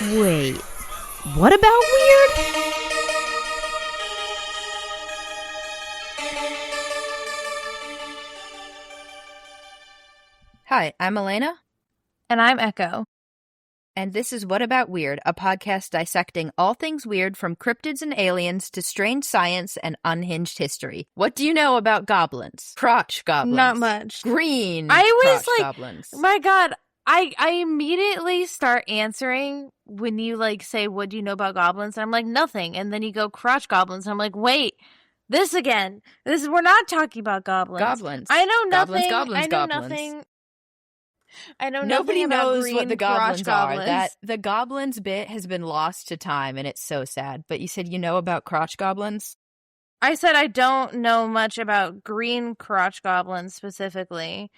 Wait, what about weird? Hi, I'm Elena. And I'm Echo. And this is What About Weird, a podcast dissecting all things weird from cryptids and aliens to strange science and unhinged history. What do you know about goblins? Crotch goblins. Not much. Green I always crotch goblins. my God, I immediately start answering when you say, what do you know about goblins? And I'm like, nothing. And then you go crotch goblins. And I'm like, wait, this again. We're not talking about goblins. Goblins. I know nothing. Goblins. I know nothing. I know Nobody nothing about knows green what the crotch goblins are. The goblins bit has been lost to time, and it's so sad. But you said you know about crotch goblins? I said I don't know much about green crotch goblins specifically.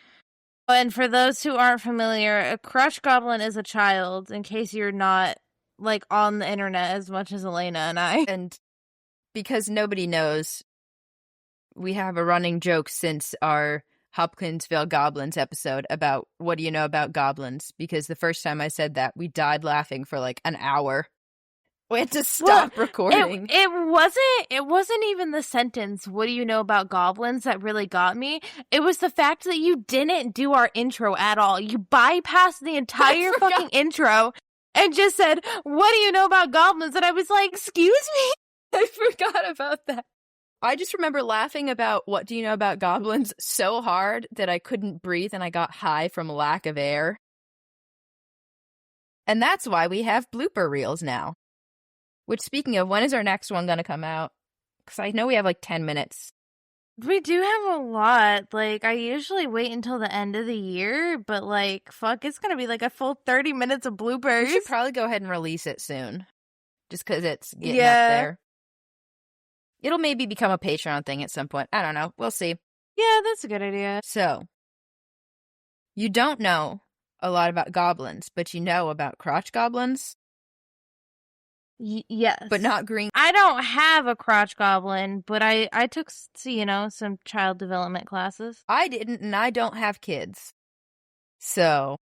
And for those who aren't familiar, a crotch goblin is a child, in case you're not on the internet as much as Elena and I. And because nobody knows, we have a running joke since our Hopkinsville Goblins episode about what do you know about goblins, because the first time I said that, we died laughing for an hour. We had to stop recording. It wasn't even the sentence, what do you know about goblins, that really got me. It was the fact that you didn't do our intro at all. You bypassed the entire fucking intro and just said, what do you know about goblins? And I was like, excuse me? I forgot about that. I just remember laughing about what do you know about goblins so hard that I couldn't breathe and I got high from lack of air. And that's why we have blooper reels now. Which, speaking of, when is our next one going to come out? Because I know we have 10 minutes. We do have a lot. I usually wait until the end of the year, but fuck, it's going to be a full 30 minutes of bloopers. We should probably go ahead and release it soon. Just because it's getting up there. It'll maybe become a Patreon thing at some point. I don't know. We'll see. Yeah, that's a good idea. So, you don't know a lot about goblins, but you know about crotch goblins? Yes. But not green. I don't have a crotch goblin, but I took, some child development classes. I didn't, and I don't have kids. So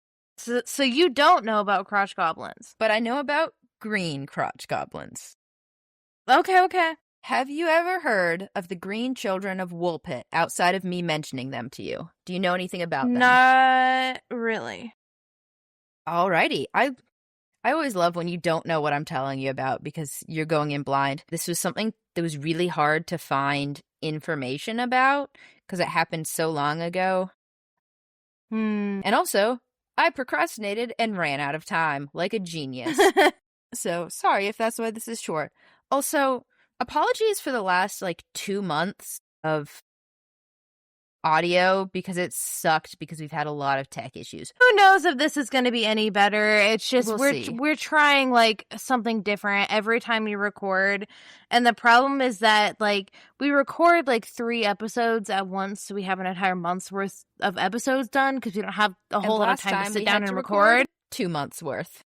you don't know about crotch goblins. But I know about green crotch goblins. Okay. Have you ever heard of the green children of Woolpit outside of me mentioning them to you? Do you know anything about them? Not really. Alrighty. I always love when you don't know what I'm telling you about because you're going in blind. This was something that was really hard to find information about because it happened so long ago. And also, I procrastinated and ran out of time like a genius. So, sorry if that's why this is short. Also, apologies for the last 2 months of audio because it sucked because we've had a lot of tech issues. Who knows if this is going to be any better? It's just we're trying something different every time we record. And the problem is that we record 3 episodes at once, so we have an entire month's worth of episodes done because we don't have a whole lot of time to sit down and record. 2 months worth.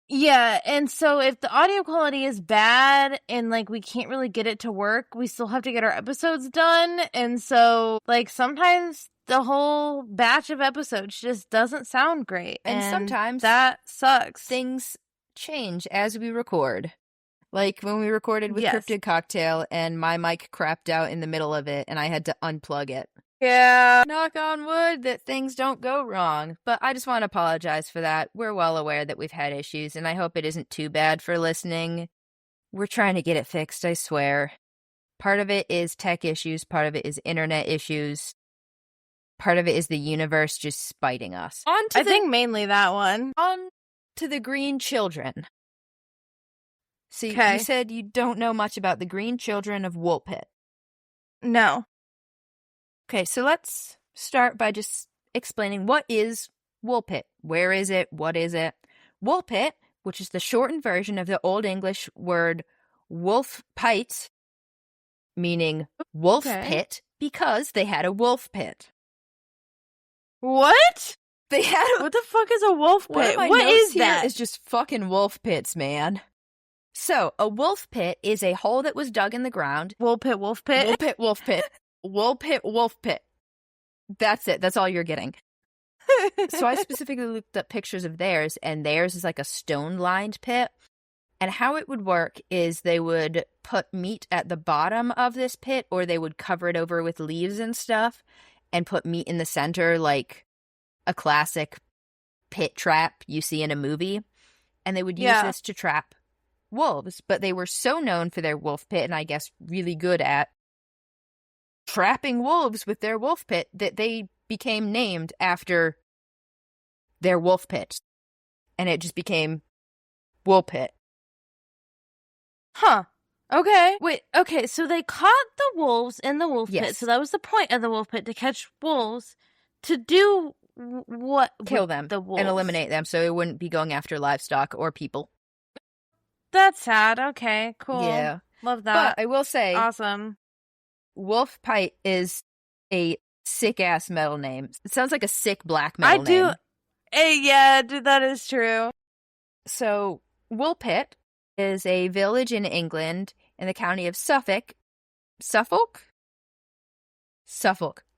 Yeah, and so if the audio quality is bad and we can't really get it to work, we still have to get our episodes done. And so sometimes the whole batch of episodes just doesn't sound great. And sometimes that sucks. Things change as we record. Like when we recorded with Cryptid Cocktail and my mic crapped out in the middle of it and I had to unplug it. Yeah. Knock on wood that things don't go wrong. But I just want to apologize for that. We're well aware that we've had issues, and I hope it isn't too bad for listening. We're trying to get it fixed, I swear. Part of it is tech issues. Part of it is internet issues. Part of it is the universe just spiting us. I think mainly that one. On to the green children. See, you said you don't know much about the green children of Woolpit. No. Okay, so let's start by just explaining what is Woolpit. Where is it? What is it? Woolpit, which is the shortened version of the Old English word Woolpit, meaning wolf pit, because they had a wolf pit. What? They had What the fuck is a wolf pit? What is that? It's just fucking wolf pits, man. So, a wolf pit is a hole that was dug in the ground. Woolpit, wolf pit? Woolpit, wolf pit. Woolpit, wolf pit. That's it. That's all you're getting. So I specifically looked up pictures of theirs, and theirs is like a stone-lined pit. And how it would work is they would put meat at the bottom of this pit, or they would cover it over with leaves and stuff and put meat in the center, like a classic pit trap you see in a movie. And they would use this to trap wolves. But they were so known for their wolf pit, and I guess really good at trapping wolves with their wolf pit, that they became named after their wolf pit. And it just became Woolpit. Huh. Okay. Wait, okay, so they caught the wolves in the wolf pit. So that was the point of the wolf pit, to catch wolves, to do what? Kill them the wolves? And eliminate them so it wouldn't be going after livestock or people. That's sad. Okay, cool. Yeah. Love that. But I will say, awesome. Woolpit is a sick-ass metal name. It sounds like a sick black metal name. Yeah, dude, that is true. So, Woolpit is a village in England in the county of Suffolk. Suffolk?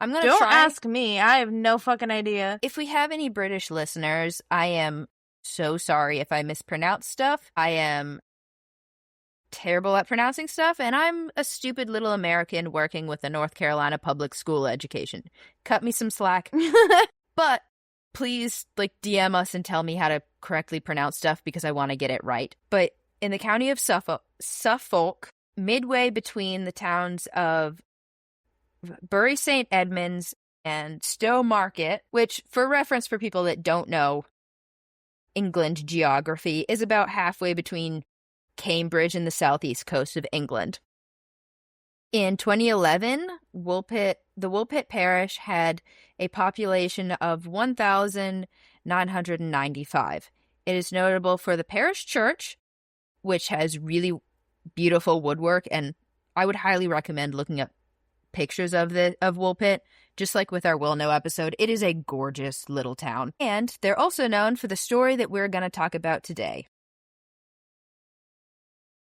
I'm going to try. Don't ask me. I have no fucking idea. If we have any British listeners, I am so sorry if I mispronounce stuff. I am terrible at pronouncing stuff, and I'm a stupid little American working with a North Carolina public school education. Cut me some slack. But please, DM us and tell me how to correctly pronounce stuff, because I want to get it right. But in the county of Suffolk, midway between the towns of Bury St. Edmunds and Stowe Market, which, for reference for people that don't know England geography, is about halfway between Cambridge and the southeast coast of England. In 2011, the Woolpit parish had a population of 1,995. It is notable for the parish church, which has really beautiful woodwork, and I would highly recommend looking up pictures of Woolpit. Just like with our Will Know episode, it is a gorgeous little town. And they're also known for the story that we're going to talk about today.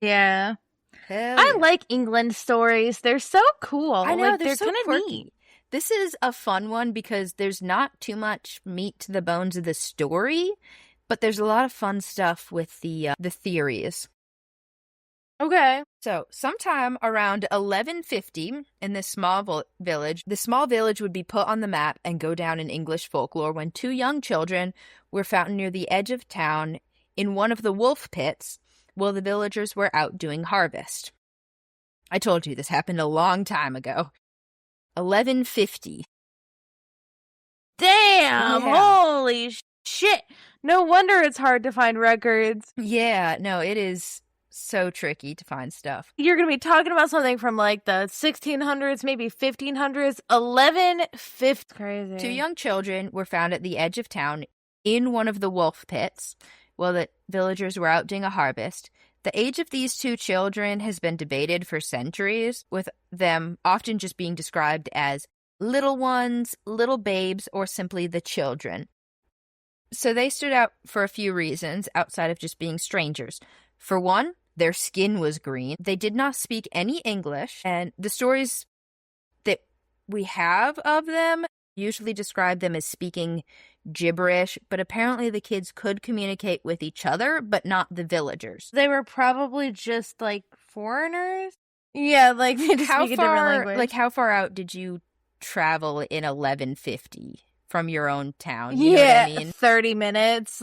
Yeah. I like England stories. They're so cool. I know, they're so kind of quirky. neat. This is a fun one because there's not too much meat to the bones of the story, but there's a lot of fun stuff with the theories. Okay. So, sometime around 1150, in this small village, the small village would be put on the map and go down in English folklore when two young children were found near the edge of town in one of the wolf pits while the villagers were out doing harvest. I told you this happened a long time ago. 1150. Damn! Yeah. Holy shit! No wonder it's hard to find records. Yeah, no, it is so tricky to find stuff. You're going to be talking about something from the 1600s, maybe 1500s, 1150. Crazy. Two young children were found at the edge of town in one of the wolf pits while the villagers were out doing a harvest. The age of these two children has been debated for centuries, with them often just being described as little ones, little babes, or simply the children. So they stood out for a few reasons outside of just being strangers. For one, their skin was green. They did not speak any English, and the stories that we have of them usually describe them as speaking gibberish, but apparently the kids could communicate with each other, but not the villagers. They were probably just foreigners? Yeah, they just speak a different language. How far out did you travel in 1150 from your own town? You know what I mean? 30 minutes,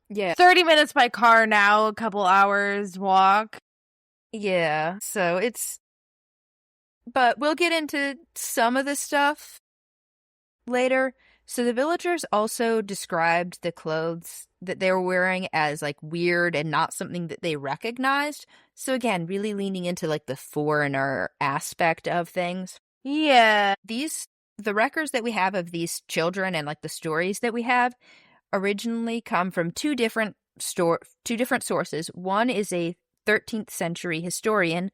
Yeah. 30 minutes by car now, a couple hours walk. Yeah, so it's... But we'll get into some of the stuff later. So the villagers also described the clothes that they were wearing as weird and not something that they recognized. So again, really leaning into the foreigner aspect of things. Yeah. The records that we have of these children and the stories that we have originally come from two different sources. One is a 13th century historian,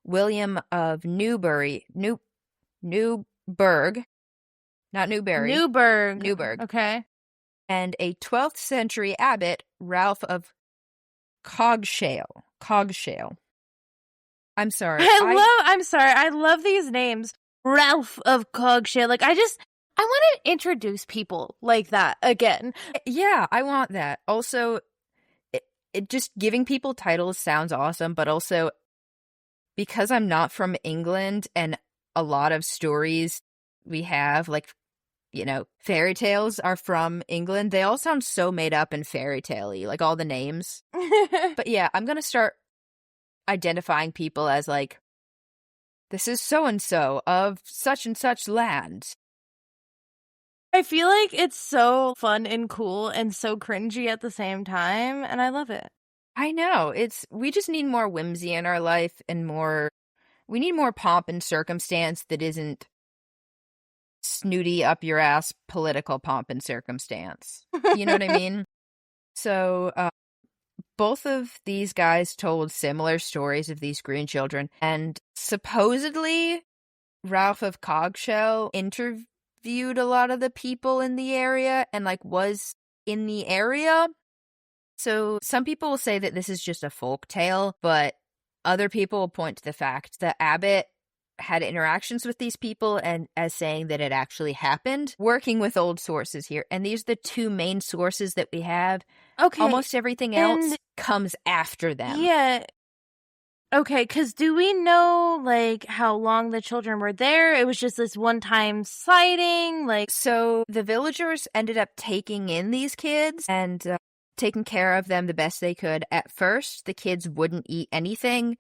William of Newbury. Okay. And a 12th century abbot, Ralph of Cogshale. I'm sorry. I love these names. Ralph of Cogshale. I want to introduce people like that again. Yeah, I want that. Also, it just giving people titles sounds awesome, but also because I'm not from England and a lot of stories we have, like, you know, fairy tales are from England, they all sound so made up and fairy tale-y, like all the names. But yeah, I'm gonna start identifying people as like, this is so-and-so of such and such land. I feel like it's so fun and cool and so cringy at the same time, and I love it. I know. We just need more whimsy in our life and we need more pomp and circumstance that isn't snooty up your ass political pomp and circumstance. You know what I mean? So, both of these guys told similar stories of these green children, and supposedly Ralph of Cogshell interviewed a lot of the people in the area and like was in the area. So some people will say that this is just a folk tale, but other people will point to the fact that Abbott had interactions with these people and as saying that it actually happened, working with old sources here. And these are the two main sources that we have. Okay. Almost everything else comes after them. Yeah. Okay, because do we know, like, how long the children were there? It was just this one-time sighting? Like, so the villagers ended up taking in these kids and taking care of them the best they could. At first, the kids wouldn't eat anything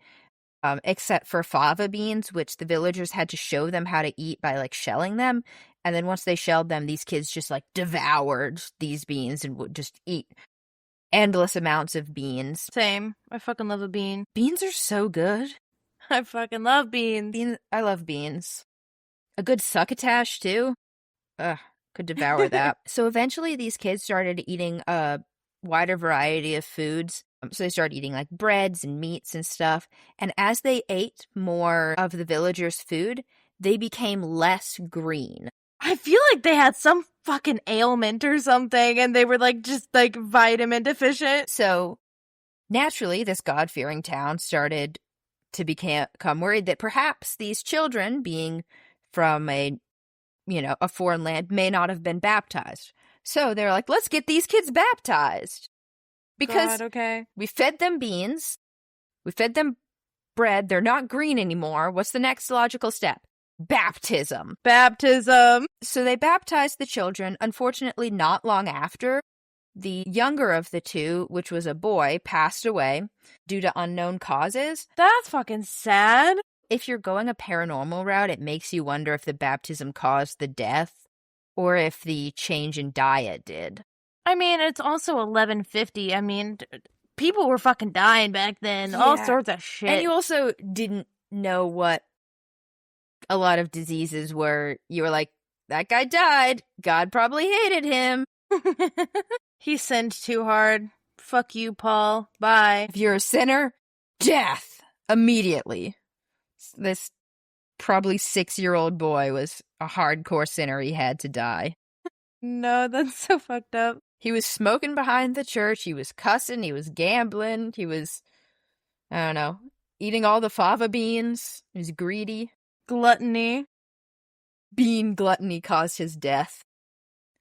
except for fava beans, which the villagers had to show them how to eat by, like, shelling them. And then once they shelled them, these kids just, like, devoured these beans and would just eat endless amounts of beans. Same. I fucking love a bean. Beans are so good. I fucking love beans. I love beans. A good succotash, too. Ugh, could devour that. So eventually these kids started eating a wider variety of foods. So they started eating like breads and meats and stuff. And as they ate more of the villagers' food, they became less green. I feel like they had some fucking ailment or something and they were like just like vitamin deficient. So naturally, this God-fearing town started to become worried that perhaps these children, being from a foreign land, may not have been baptized. So they're like, let's get these kids baptized. Because we fed them beans, we fed them bread, they're not green anymore. What's the next logical step? Baptism. So they baptized the children. Unfortunately, not long after, the younger of the two, which was a boy, passed away due to unknown causes. That's fucking sad. If you're going a paranormal route, it makes you wonder if the baptism caused the death or if the change in diet did. I mean, it's also 1150. I mean, people were fucking dying back then. Yeah. All sorts of shit. And you also didn't know what a lot of diseases were. You were like, that guy died. God probably hated him. He sinned too hard. Fuck you, Paul. Bye. If you're a sinner, death. Immediately. This probably 6-year-old boy was a hardcore sinner. He had to die. No, that's so fucked up. He was smoking behind the church. He was cussing. He was gambling. He was, I don't know, eating all the fava beans. He was greedy. Gluttony. Bean gluttony caused his death.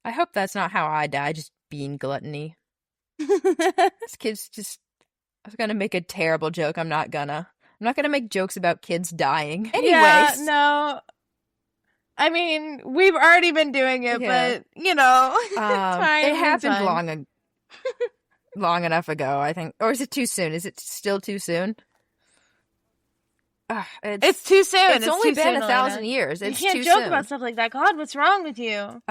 I hope that's not how I die, just bean gluttony. This kid's just, I was gonna make a terrible joke. I'm not gonna make jokes about kids dying. Anyways. Yeah, no. I mean, we've already been doing it, but, you know, it's fine. It happened long enough ago, I think. Or is it too soon? Is it still too soon? It's too soon. It's only been 1,000 years. It's you can't too joke soon. about stuff like that. God, what's wrong with you?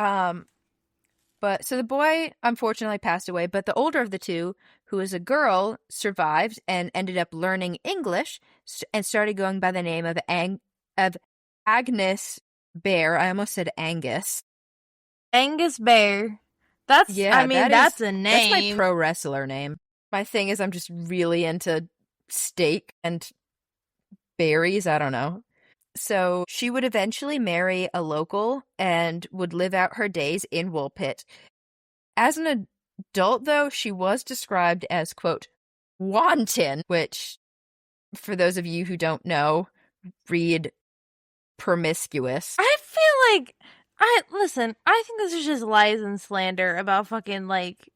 But so the boy unfortunately passed away, but the older of the two, who was a girl, survived and ended up learning English and started going by the name of Agnes Bear. I almost said Angus. Angus Bear. That's that's a name. That's my pro wrestler name. My thing is I'm just really into steak and berries. I don't know. So she would eventually marry a local and would live out her days in Woolpit. As an adult, though, she was described as, quote, wanton, which, for those of you who don't know, read promiscuous. I feel like I think this is just lies and slander about fucking, like,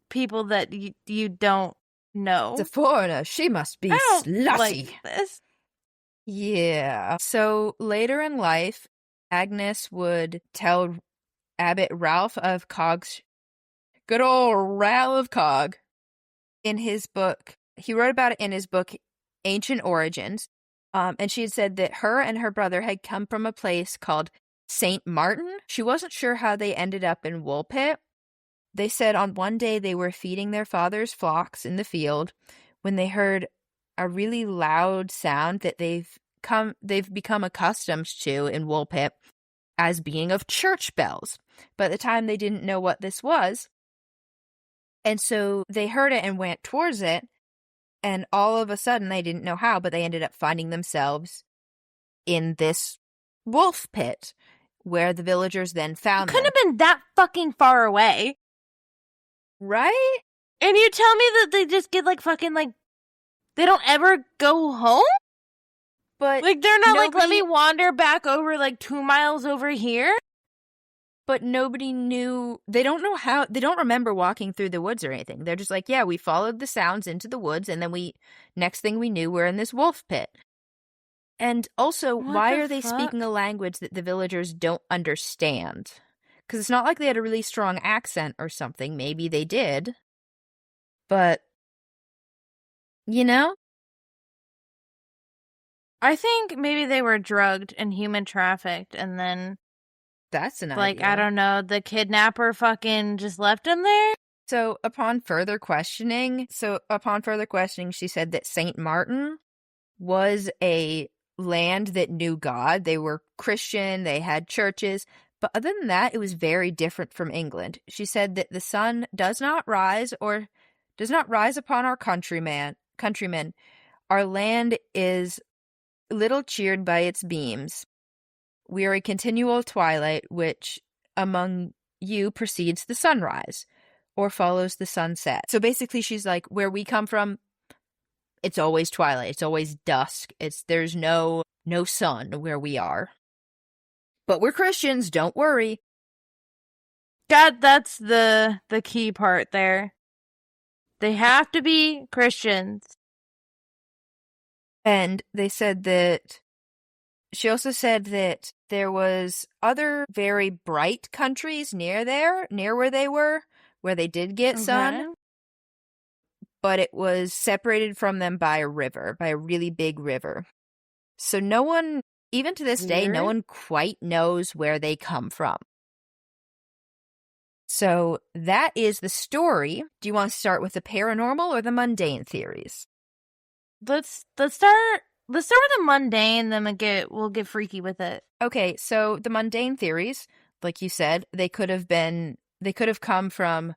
people that you don't know. The foreigner, she must be slutty. Like this. Yeah. So later in life, Agnes would tell Abbot Ralph of Cog's, good old Ralph of Cog, in his book. He wrote about it in his book, Ancient Origins. And she had said that her and her brother had come from a place called St. Martin. She wasn't sure how they ended up in Woolpit. They said on one day they were feeding their father's flocks in the field when they heard a really loud sound that they've become accustomed to in Woolpit as being of church bells. But at the time they didn't know what this was. And so they heard it and went towards it. And all of a sudden, they didn't know how, but they ended up finding themselves in this wolf pit where the villagers then found them. Couldn't have been that fucking far away. Right? And you tell me that they just get, like, fucking, like, they don't ever go home? But like, they're not like, let me wander back over, like, 2 miles over here? But nobody knew. They don't know how. They don't remember walking through the woods or anything. They're just like, yeah, we followed the sounds into the woods, and then next thing we knew, we're in this wolf pit. And also, why are they speaking a language that the villagers don't understand? Because it's not like they had a really strong accent or something. Maybe they did. But, you know? I think maybe they were drugged and human trafficked, and then... That's an idea. Like, I don't know, the kidnapper fucking just left him there? So, upon further questioning, she said that St. Martin was a land that knew God. They were Christian, they had churches, but other than that, it was very different from England. She said that the sun does not rise upon our countrymen. Our land is little cheered by its beams. We are a continual twilight, which among you precedes the sunrise, or follows the sunset. So basically, she's like, where we come from, it's always twilight. It's always dusk. There's no sun where we are. But we're Christians, don't worry. God, that's the key part there. They have to be Christians. And they said that... She also said that there was other very bright countries near where they were, where they did get sun, but it was separated from them by a really big river. So no one, even to this day, no one quite knows where they come from. So that is the story. Do you want to start with the paranormal or the mundane theories? Let's start with the mundane, then we'll get freaky with it. Okay, so the mundane theories, like you said, they could have come from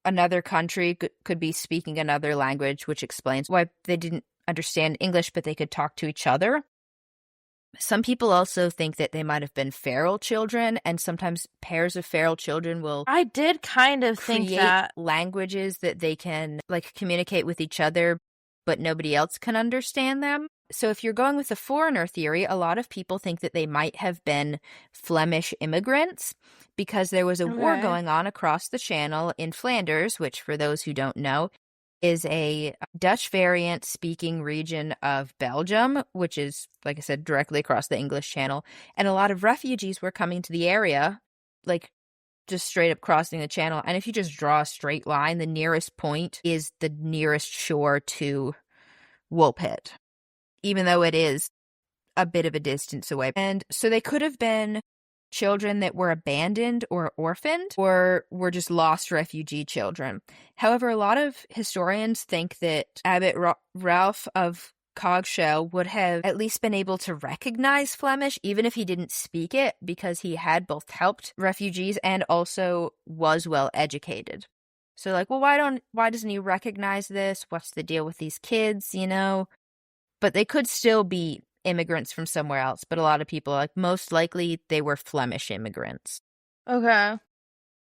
another country, could be speaking another language, which explains why they didn't understand English, but they could talk to each other. Some people also think that they might have been feral children, and sometimes pairs of feral children will... I did kind of think that. ...languages that they can, like, communicate with each other, but nobody else can understand them. So if you're going with the foreigner theory, a lot of people think that they might have been Flemish immigrants because there was a war going on across the Channel in Flanders, which, for those who don't know, is a Dutch variant speaking region of Belgium, which is, like I said, directly across the English Channel. And a lot of refugees were coming to the area, like just straight up crossing the Channel. And if you just draw a straight line, the nearest point is the nearest shore to Woolpit, even though it is a bit of a distance away. And so they could have been children that were abandoned or orphaned, or were just lost refugee children. However, a lot of historians think that Abbot Ralph of Cogshell would have at least been able to recognize Flemish, even if he didn't speak it, because he had both helped refugees and also was well educated. So like, well, why doesn't he recognize this? What's the deal with these kids, you know? But they could still be immigrants from somewhere else. But a lot of people are like, most likely they were Flemish immigrants. Okay.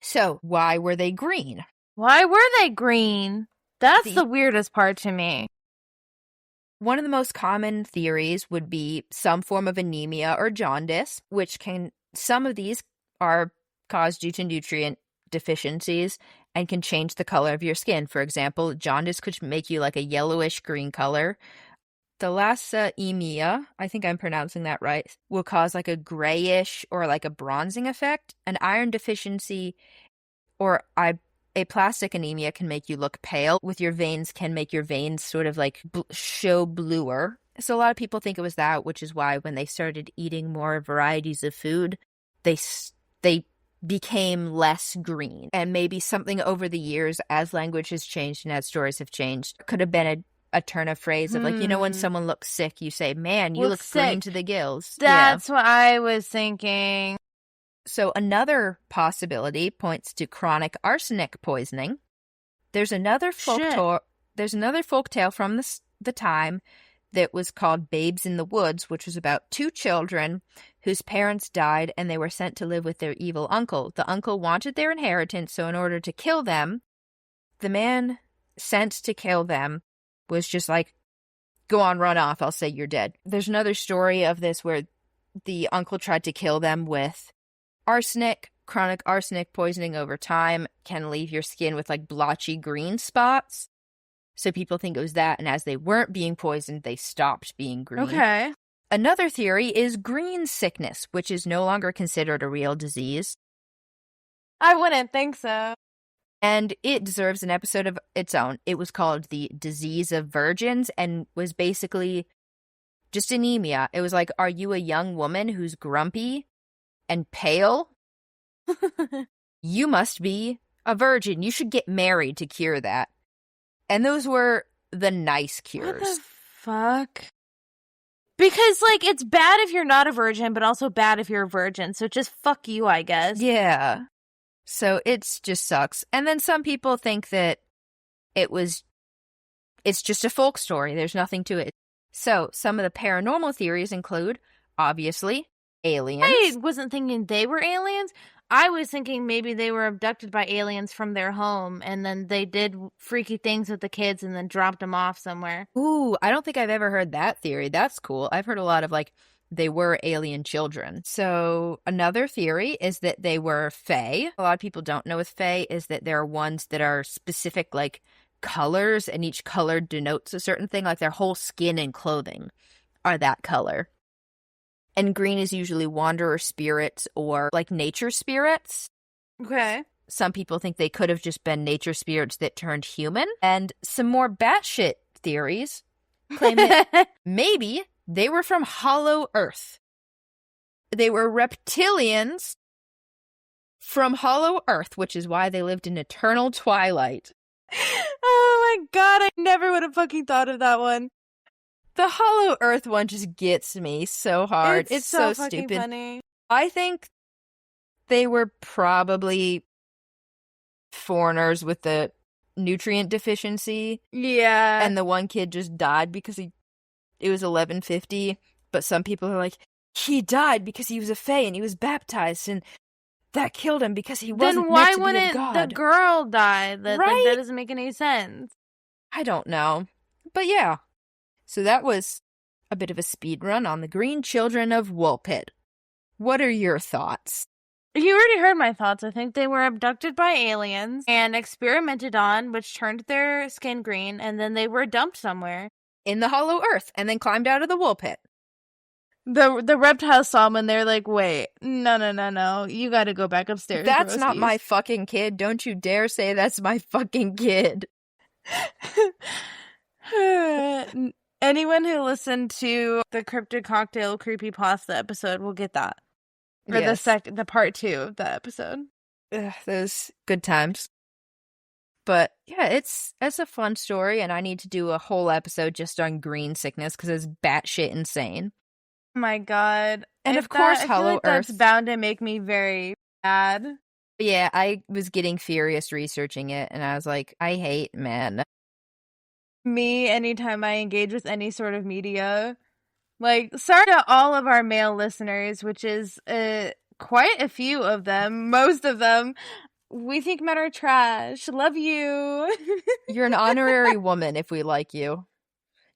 So why were they green? Why were they green? That's the weirdest part to me. One of the most common theories would be some form of anemia or jaundice, some of these are caused due to nutrient deficiencies and can change the color of your skin. For example, jaundice could make you like a yellowish green color. Thalassemia, I think I'm pronouncing that right, will cause like a grayish or like a bronzing effect. An iron deficiency or aplastic anemia can make you look pale. With your veins, can make your veins sort of like show bluer. So a lot of people think it was that, which is why when they started eating more varieties of food, they became less green. And maybe something over the years, as language has changed and as stories have changed, could have been a turn of phrase of like, you know, when someone looks sick, you say, man, you look green to the gills. That's what I was thinking. So another possibility points to chronic arsenic poisoning. There's another folk tale from the time that was called Babes in the Woods, which was about two children whose parents died and they were sent to live with their evil uncle. The uncle wanted their inheritance, so in order to kill them, the man sent to kill them was just like, go on, run off, I'll say you're dead. There's another story of this where the uncle tried to kill them with arsenic. Chronic arsenic poisoning over time can leave your skin with like blotchy green spots. So people think it was that, and as they weren't being poisoned, they stopped being green. Okay. Another theory is green sickness, which is no longer considered a real disease. I wouldn't think so. And it deserves an episode of its own. It was called the Disease of Virgins and was basically just anemia. It was like, are you a young woman who's grumpy and pale? You must be a virgin. You should get married to cure that. And those were the nice cures. What the fuck? Because, like, it's bad if you're not a virgin, but also bad if you're a virgin. So just fuck you, I guess. Yeah. So it's just sucks. And then some people think that it's just a folk story. There's nothing to it. So some of the paranormal theories include, obviously, aliens. I wasn't thinking they were aliens. I was thinking maybe they were abducted by aliens from their home and then they did freaky things with the kids and then dropped them off somewhere. Ooh, I don't think I've ever heard that theory. That's cool. I've heard a lot of like, they were alien children. So another theory is that they were fae. A lot of people don't know with fae is that there are ones that are specific like colors and each color denotes a certain thing, like their whole skin and clothing are that color. And green is usually wanderer spirits or like nature spirits. Okay. Some people think they could have just been nature spirits that turned human. And some more batshit theories claim that maybe they were from Hollow Earth. They were reptilians from Hollow Earth, which is why they lived in eternal twilight. Oh my god, I never would have fucking thought of that one. The Hollow Earth one just gets me so hard. It's so fucking stupid. Funny. I think they were probably foreigners with the nutrient deficiency. Yeah. And the one kid just died because it was 1150, but some people are like, he died because he was a fae and he was baptized and that killed him because he wasn't meant to be a god. Then why wouldn't the girl die? Right? Like, that doesn't make any sense. I don't know. But yeah. So that was a bit of a speed run on the Green Children of Woolpit. What are your thoughts? You already heard my thoughts. I think they were abducted by aliens and experimented on, which turned their skin green, and then they were dumped somewhere. In the Hollow Earth, and then climbed out of the wool pit. The reptiles saw them, and they're like, wait, no, you gotta go back upstairs. That's not my fucking kid. Don't you dare say that's my fucking kid. Anyone who listened to the Cryptid Cocktail Creepypasta episode will get that. Or yes. the part 2 of the episode. Ugh, those good times. But yeah, it's a fun story, and I need to do a whole episode just on green sickness because it's batshit insane. Oh my god. And of course, Hollow Earth. That's bound to make me very mad. Yeah, I was getting furious researching it, and I was like, I hate men. Me, anytime I engage with any sort of media. Like, sorry to all of our male listeners, which is quite a few of them, most of them. We think men are trash. Love you. You're an honorary woman if we like you.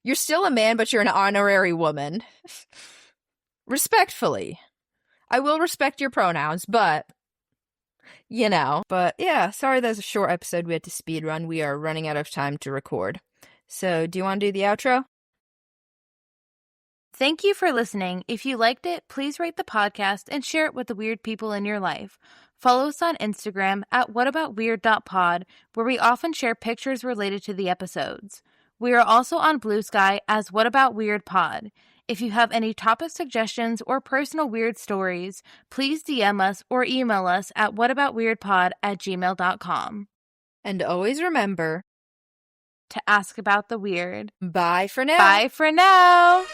You're still a man, but you're an honorary woman. Respectfully. I will respect your pronouns, but you know. But yeah, sorry that was a short episode. We had to speed run. We are running out of time to record. So do you want to do the outro? Thank you for listening. If you liked it, please rate the podcast and share it with the weird people in your life. Follow us on Instagram at whataboutweird.pod, where we often share pictures related to the episodes. We are also on Blue Sky as What About Weird Pod. If you have any topic suggestions or personal weird stories, please DM us or email us at whataboutweirdpod@gmail.com. And always remember to ask about the weird. Bye for now. Bye for now.